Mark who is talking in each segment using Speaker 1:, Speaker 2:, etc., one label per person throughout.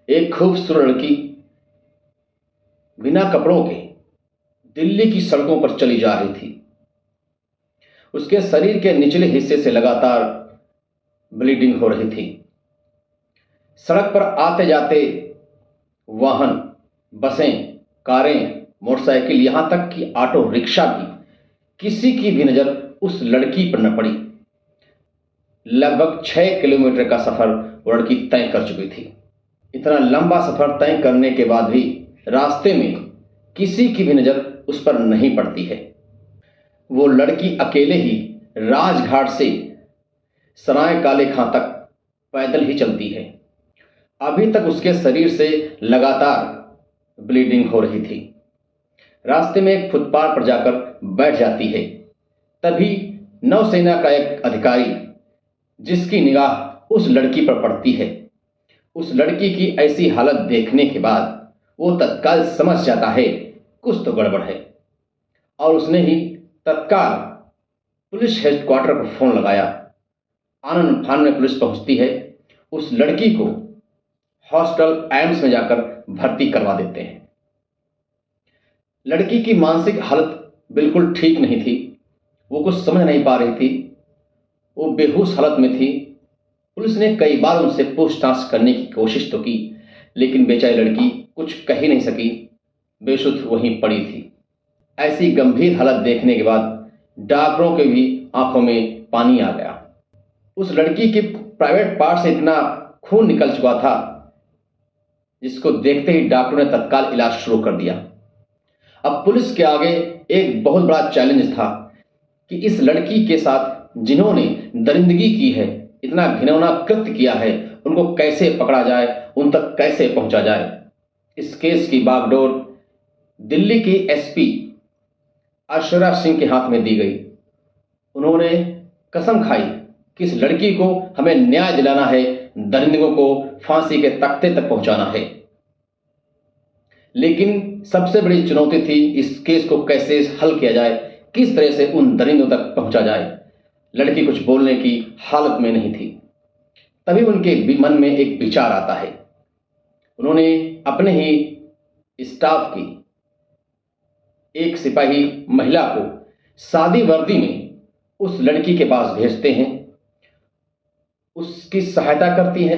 Speaker 1: एक खूबसूरत लड़की बिना कपड़ों के दिल्ली की सड़कों पर चली जा रही थी। उसके शरीर के निचले हिस्से से लगातार ब्लीडिंग हो रही थी। सड़क पर आते जाते वाहन, बसें, कारें, मोटरसाइकिल, यहां तक कि ऑटो रिक्शा भी, किसी की भी नजर उस लड़की पर न पड़ी। लगभग 6 किलोमीटर का सफर वो लड़की तय कर चुकी थी। इतना लंबा सफर तय करने के बाद भी रास्ते में किसी की भी नजर उस पर नहीं पड़ती है। वो लड़की अकेले ही राजघाट से सराय काले खां तक पैदल ही चलती है। अभी तक उसके शरीर से लगातार ब्लीडिंग हो रही थी। रास्ते में एक फुटपाथ पर जाकर बैठ जाती है। तभी नौसेना का एक अधिकारी, जिसकी निगाह उस लड़की पर पड़ती है, उस लड़की की ऐसी हालत देखने के बाद वो तत्काल समझ जाता है कुछ तो गड़बड़ है, और उसने ही तत्काल पुलिस हेडक्वार्टर पर फोन लगाया। आनन फान में पुलिस पहुंचती है। उस लड़की को हॉस्टल एम्स में जाकर भर्ती करवा देते हैं। लड़की की मानसिक हालत बिल्कुल ठीक नहीं थी। वो कुछ समझ नहीं पा रही थी। वो बेहोश हालत में थी। पुलिस ने कई बार उनसे पूछताछ करने की कोशिश तो की, लेकिन बेचारी लड़की कुछ कह ही नहीं सकी। बेसुध वहीं पड़ी थी। ऐसी गंभीर हालत देखने के बाद डॉक्टरों के भी आंखों में पानी आ गया। उस लड़की के प्राइवेट पार्ट से इतना खून निकल चुका था, जिसको देखते ही डॉक्टरों ने तत्काल इलाज शुरू कर दिया। अब पुलिस के आगे एक बहुत बड़ा चैलेंज था कि इस लड़की के साथ जिन्होंने दरिंदगी की है, इतना घिनौना कृत्य किया है, उनको कैसे पकड़ा जाए, उन तक कैसे पहुंचा जाए। इस केस की बागडोर दिल्ली की एसपी ऐश्वर्या सिंह के हाथ में दी गई। उन्होंने कसम खाई कि इस लड़की को हमें न्याय दिलाना है, दरिंदों को फांसी के तख्ते तक पहुंचाना है। लेकिन सबसे बड़ी चुनौती थी इस केस को कैसे हल किया जाए, किस तरह से उन दरिंदों तक पहुंचा जाए। लड़की कुछ बोलने की हालत में नहीं थी। तभी उनके मन में एक विचार आता है। उन्होंने अपने ही स्टाफ की एक सिपाही महिला को सादी वर्दी में उस लड़की के पास भेजते हैं। उसकी सहायता करती है,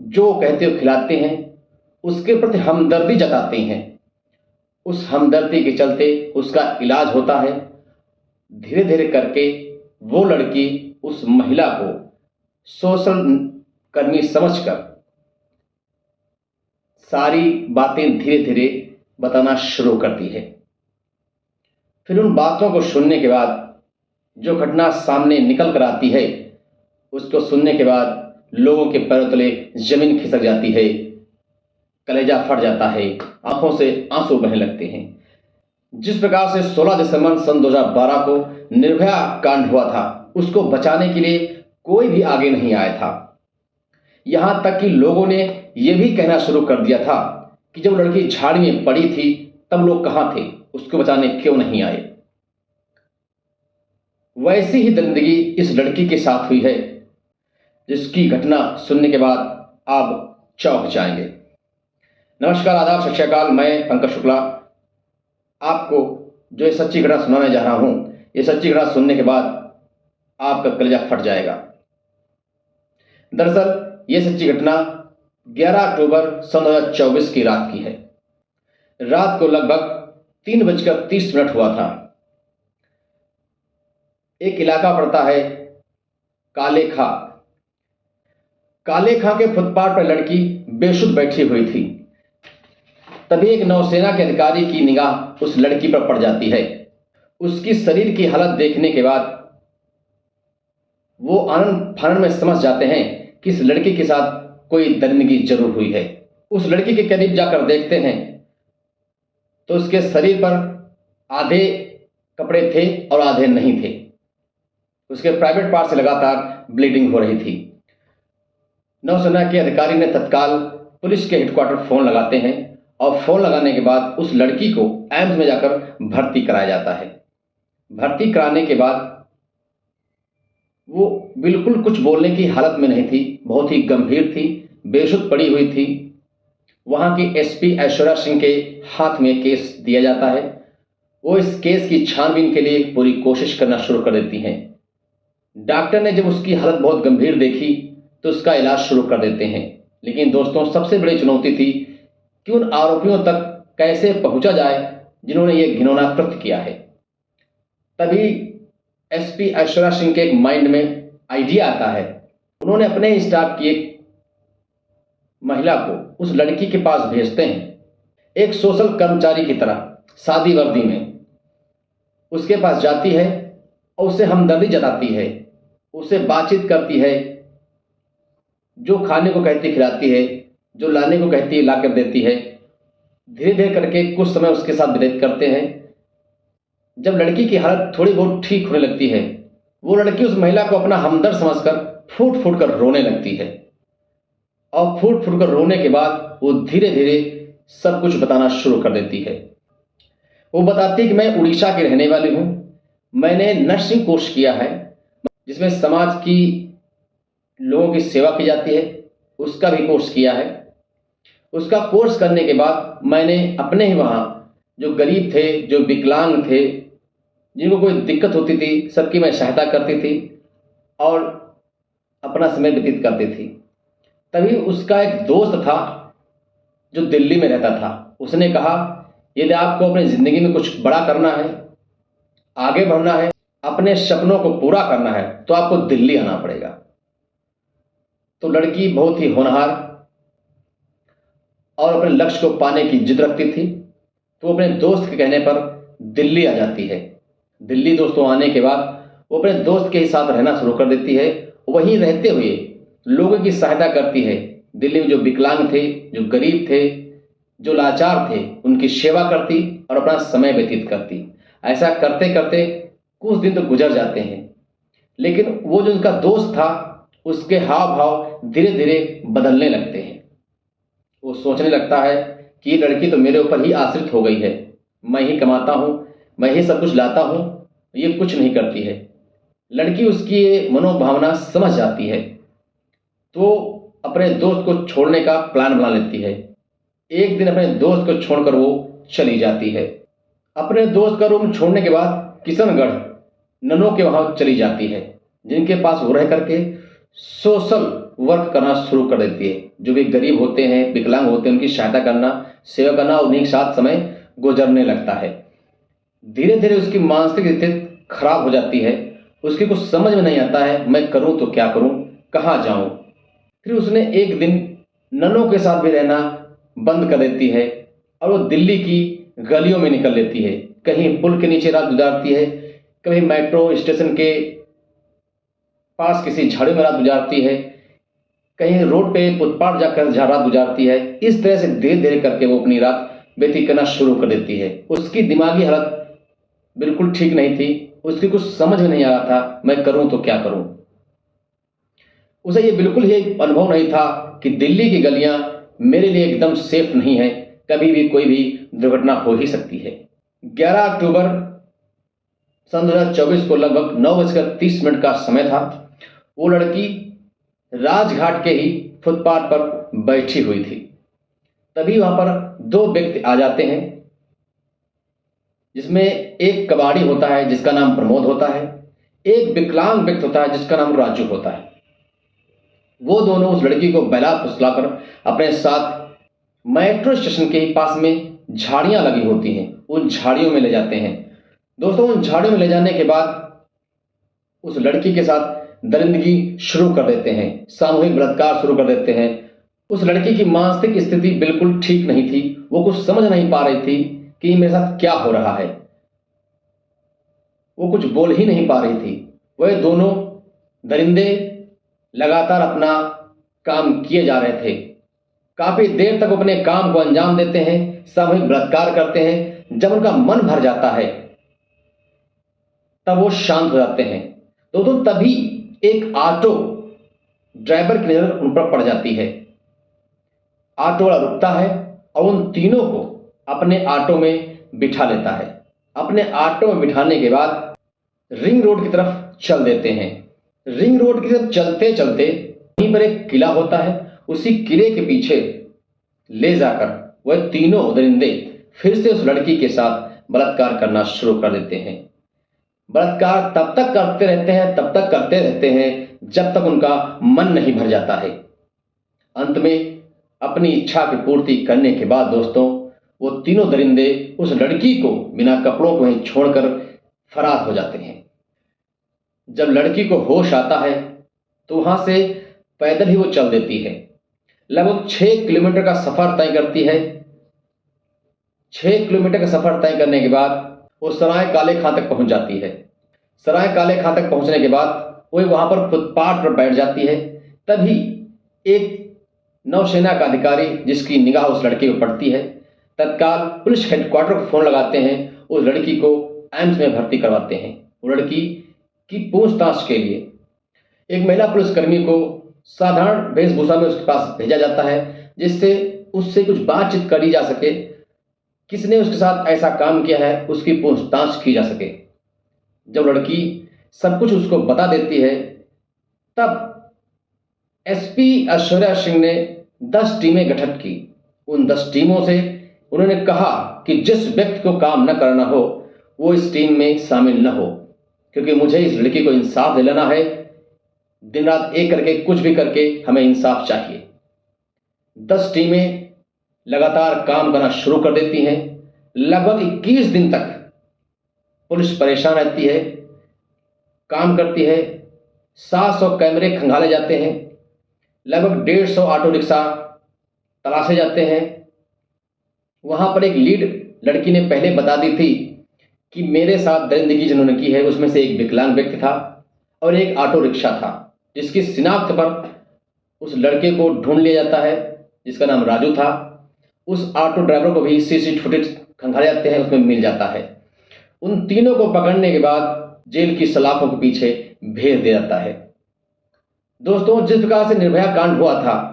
Speaker 1: जो कहते हो खिलाते हैं, उसके प्रति हमदर्दी जताते हैं। उस हमदर्दी के चलते उसका इलाज होता है। धीरे धीरे करके वो लड़की उस महिला को सोशल कर्मी समझकर सारी बातें धीरे धीरे बताना शुरू करती है। फिर उन बातों को सुनने के बाद जो घटना सामने निकल कर आती है, उसको सुनने के बाद लोगों के पैरों तले जमीन खिसक जाती है, कलेजा फट जाता है, आंखों से आंसू बहने लगते हैं। जिस प्रकार से 16 दिसंबर सन 2012 को निर्भया कांड हुआ था, उसको बचाने के लिए कोई भी आगे नहीं आया था। यहां तक कि लोगों ने यह भी कहना शुरू कर दिया था कि जब लड़की झाड़ी में पड़ी थी तब लोग कहां थे, उसको बचाने क्यों नहीं आए। वैसी ही दरिंदगी इस लड़की के साथ हुई है, जिसकी घटना सुनने के बाद आप चौंक जाएंगे। नमस्कार, आदाब, सत श्री अकाल। मैं पंकज शुक्ला आपको जो ये सच्ची घटना सुनाने जा रहा हूं, ये सच्ची घटना सुनने के बाद आपका कलेजा फट जाएगा। दरअसल ये सच्ची घटना 11 अक्टूबर सन 2024 की रात की है। रात को लगभग 3:30 हुआ था। एक इलाका पड़ता है काले खां। काले खां के फुटपाथ पर लड़की बेसुध बैठी हुई थी। तभी एक नौसेना के अधिकारी की निगाह उस लड़की पर पड़ जाती है। उसकी शरीर की हालत देखने के बाद वो आनन फानन में समझ जाते हैं कि इस लड़की के साथ कोई दरिंदगी जरूर हुई है। उस लड़की के करीब जाकर देखते हैं तो उसके शरीर पर आधे कपड़े थे और आधे नहीं थे। उसके प्राइवेट पार्ट से लगातार ब्लीडिंग हो रही थी। नौसेना के अधिकारी ने तत्काल पुलिस के हेडक्वार्टर फोन लगाते हैं, और फोन लगाने के बाद उस लड़की को एम्स में जाकर भर्ती कराया जाता है। भर्ती कराने के बाद वो बिल्कुल कुछ बोलने की हालत में नहीं थी, बहुत ही गंभीर थी, बेसुध पड़ी हुई थी। वहाँ की एसपी ऐश्वर्या सिंह के हाथ में केस दिया जाता है। वो इस केस की छानबीन के लिए पूरी कोशिश करना शुरू कर देती हैं। डॉक्टर ने जब उसकी हालत बहुत गंभीर देखी तो उसका इलाज शुरू कर देते हैं। लेकिन दोस्तों, सबसे बड़ी चुनौती थी कि उन आरोपियों तक कैसे पहुंचा जाए जिन्होंने ये घिनौना कृत्य किया है। तभी एसपी ऐश्वर्या सिंह के एक माइंड में आइडिया आता है। उन्होंने अपने स्टाफ की एक महिला को उस लड़की के पास भेजते हैं, एक सोशल कर्मचारी की तरह सादी वर्दी में उसके पास जाती है और उससे हमदर्दी जताती है, उससे बातचीत करती है, जो खाने को कहती खिलाती है, जो लाने को कहती है ला कर देती है। धीरे धीरे करके कुछ समय उसके साथ व्यतीत करते हैं। जब लड़की की हालत थोड़ी बहुत ठीक होने लगती है, वो लड़की उस महिला को अपना हमदर्द समझकर फूट फूट कर रोने लगती है। और फूट फूट कर रोने के बाद वो धीरे धीरे सब कुछ बताना शुरू कर देती है। वो बताती है कि मैं उड़ीसा की रहने वाली हूँ, मैंने नर्सिंग कोर्स किया है जिसमें समाज की लोगों की सेवा की जाती है, उसका भी कोर्स किया है। उसका कोर्स करने के बाद मैंने अपने ही वहाँ जो गरीब थे, जो विकलांग थे, जिनको कोई दिक्कत होती थी, सबकी मैं सहायता करती थी और अपना समय व्यतीत करती थी। तभी उसका एक दोस्त था जो दिल्ली में रहता था। उसने कहा, यदि आपको अपनी ज़िंदगी में कुछ बड़ा करना है, आगे बढ़ना है, अपने सपनों को पूरा करना है, तो आपको दिल्ली आना पड़ेगा। तो लड़की बहुत ही होनहार और अपने लक्ष्य को पाने की जिद रखती थी, तो अपने दोस्त के कहने पर दिल्ली आ जाती है। दिल्ली दोस्तों आने के बाद वो अपने दोस्त के ही साथ रहना शुरू कर देती है। वहीं रहते हुए लोगों की सहायता करती है। दिल्ली में जो विकलांग थे, जो गरीब थे, जो लाचार थे, उनकी सेवा करती और अपना समय व्यतीत करती। ऐसा करते करते कुछ दिन तो गुजर जाते हैं, लेकिन वो जो उनका दोस्त था, उसके हाव भाव धीरे धीरे बदलने लगते हैं। वो सोचने लगता है कि ये लड़की तो मेरे ऊपर ही आश्रित हो गई है, मैं ही कमाता हूँ, मैं ही सब कुछ लाता हूँ, ये कुछ नहीं करती है। लड़की उसकी ये मनोभावना समझ जाती है, तो अपने दोस्त को छोड़ने का प्लान बना लेती है। एक दिन अपने दोस्त को छोड़कर वो चली जाती है। अपने दोस्त का रूम छोड़ने के बाद किशनगढ़ ननों के वहाँ चली जाती है, जिनके पास वो रह करके सोशल वर्क करना शुरू कर देती है। जो भी गरीब होते हैं, विकलांग होते हैं, उनकी सहायता करना, सेवा करना, उन्हीं के साथ समय गुजरने लगता है। धीरे धीरे उसकी मानसिक स्थिति खराब हो जाती है। उसकी कुछ समझ में नहीं आता है, मैं करूं तो क्या करूं, कहाँ जाऊं। फिर उसने एक दिन ननों के साथ भी रहना बंद कर देती है और वो दिल्ली की गलियों में निकल लेती है। कहीं पुल के नीचे रात गुजारती है, कभी मेट्रो स्टेशन के पास किसी झाड़ी में रात गुजारती है, कहीं रोड पे फुटपाथ जाकर रात गुजारती है। इस तरह से धीरे धीरे करके वो अपनी रात व्यतीत करना शुरू कर देती है। उसकी दिमागी हालत बिल्कुल ठीक नहीं थी, उसकी कुछ समझ में नहीं आ रहा था, मैं करूं तो क्या करूं। उसे ये बिल्कुल ही अनुभव नहीं था कि दिल्ली की गलियां मेरे लिए एकदम सेफ नहीं है, कभी भी कोई भी दुर्घटना हो ही सकती है। 11 अक्टूबर सन 2024 को लगभग 9:30 का समय था। वो लड़की राजघाट के ही फुटपाथ पर बैठी हुई थी। तभी वहां पर दो व्यक्ति आ जाते हैं, जिसमें एक कबाड़ी होता है जिसका नाम प्रमोद होता है, एक विकलांग व्यक्ति होता है जिसका नाम राजू होता है। वो दोनों उस लड़की को बहला फुसलाकर अपने साथ मेट्रो स्टेशन के ही पास में झाड़ियां लगी होती हैं, उन झाड़ियों में ले जाते हैं। दोस्तों, उन झाड़ियों में ले जाने के बाद उस लड़की के साथ दरिंदगी शुरू कर देते हैं, सामूहिक बलात्कार शुरू कर देते हैं। उस लड़की की मानसिक स्थिति बिल्कुल ठीक नहीं थी। वो कुछ समझ नहीं पा रही थी कि मेरे साथ क्या हो रहा है। वो कुछ बोल ही नहीं पा रही थी। वह दोनों दरिंदे लगातार अपना काम किए जा रहे थे। काफी देर तक अपने काम को अंजाम देते हैं, सामूहिक बलात्कार करते हैं। जब उनका मन भर जाता है तब वो शांत हो जाते हैं। तो तभी एक ऑटो ड्राइवर की नजर उन पर पड़ जाती है। ऑटो वाला रुकता है और उन तीनों को अपने ऑटो में बिठा लेता है। अपने ऑटो में बिठाने के बाद रिंग रोड की तरफ चल देते हैं। रिंग रोड की तरफ चलते चलते वहीं पर एक किला होता है। उसी किले के पीछे ले जाकर वह तीनों दरिंदे फिर से उस लड़की के साथ बलात्कार करना शुरू कर देते हैं। बलात्कार तब तक करते रहते हैं, तब तक करते रहते हैं जब तक उनका मन नहीं भर जाता है। अंत में अपनी इच्छा की पूर्ति करने के बाद दोस्तों, वो तीनों दरिंदे उस लड़की को बिना कपड़ों को वहीं छोड़कर फरार हो जाते हैं। जब लड़की को होश आता है तो वहां से पैदल ही वो चल देती है। लगभग 6 किलोमीटर का सफर तय करती है। 6 किलोमीटर का सफर तय करने के बाद वो सराय काले खां तक पहुंच जाती है। सराय काले खां तक पहुंचने के बाद वो वहां पर फुटपाथ पर बैठ जाती है। तभी एक नौसेना का अधिकारी जिसकी निगाह उस लड़के को पड़ती है, तत्काल पुलिस हेडक्वार्टर को फोन लगाते हैं। उस लड़की को एम्स में भर्ती करवाते हैं। वो लड़की की पूछताछ के लिए एक महिला पुलिसकर्मी को साधारण वेशभूषा में उसके पास भेजा जाता है, जिससे उससे कुछ बातचीत करी जा सके, किसने उसके साथ ऐसा काम किया है उसकी पूछताछ की जा सके। जब लड़की सब कुछ उसको बता देती है, तब एसपी ऐश्वर्या सिंह ने 10 टीमें गठित की। उन 10 टीमों से उन्होंने कहा कि जिस व्यक्ति को काम न करना हो वो इस टीम में शामिल न हो, क्योंकि मुझे इस लड़की को इंसाफ दिलाना है। दिन रात एक करके कुछ भी करके हमें इंसाफ चाहिए। 10 टीमें लगातार काम करना शुरू कर देती हैं। लगभग 21 दिन तक पुलिस परेशान रहती है, काम करती है। 700 कैमरे खंगाले जाते हैं। लगभग 150 ऑटो रिक्शा तलाशे जाते हैं। वहां पर एक लीड लड़की ने पहले बता दी थी कि मेरे साथ दरिंदगी जिन्होंने की है उसमें से एक विकलांग व्यक्ति था और एक ऑटो रिक्शा था, जिसकी शिनाख्त पर उस लड़के को ढूंढ लिया जाता है जिसका नाम राजू था। उस ऑटो ड्राइवर को भी सीसीटीवी फुटेज खंगाले जाते हैं, उसमें मिल जाता है। उन तीनों को पकड़ने के बाद जेल की सलाखों के पीछे भेज दिया जाता है। दोस्तों, जिस प्रकार से निर्भया कांड हुआ था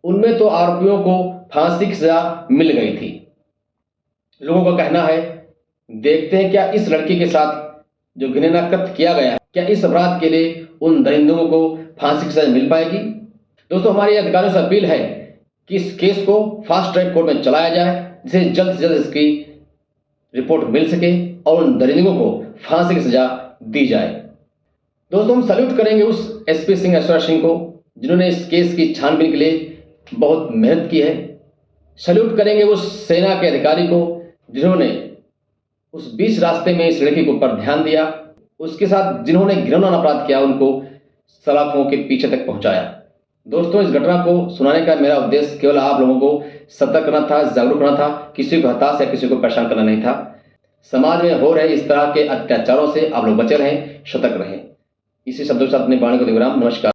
Speaker 1: उनमें तो आरोपियों को फांसी की सजा मिल गई थी। लोगों का कहना है, देखते हैं क्या इस लड़की के साथ जो घृणा कृत्य किया गया है, क्या इस अपराध के लिए उन दरिंदों को फांसी की सजा मिल पाएगी। दोस्तों, हमारी अधिकारियों से अपील है कि इस केस को फास्ट ट्रैक कोर्ट में चलाया जाए, जिसे जल्द से जल्द इसकी रिपोर्ट मिल सके और उन दरिंदों को फांसी की सजा दी जाए। दोस्तों, हम सैल्यूट करेंगे उस एसपी सिंह ऐश्वर्या सिंह को जिन्होंने इस केस की छानबीन के लिए बहुत मेहनत की है। सैल्यूट करेंगे उस सेना के अधिकारी को जिन्होंने उस बीच रास्ते में इस लड़की के ऊपर ध्यान दिया, उसके साथ जिन्होंने घृणा अपराध किया उनको सलाखों के पीछे तक पहुंचाया। दोस्तों, इस घटना को सुनाने का मेरा उद्देश्य केवल आप लोगों को सतर्क करना था, जागरूक करना था, किसी को हताश या किसी को परेशान करना नहीं था। समाज में हो रहे इस तरह के अत्याचारों से आप लोग बचे रहें, सतर्क रहें। इसी शब्दों के साथ अपनी वाणी को विराम। नमस्कार।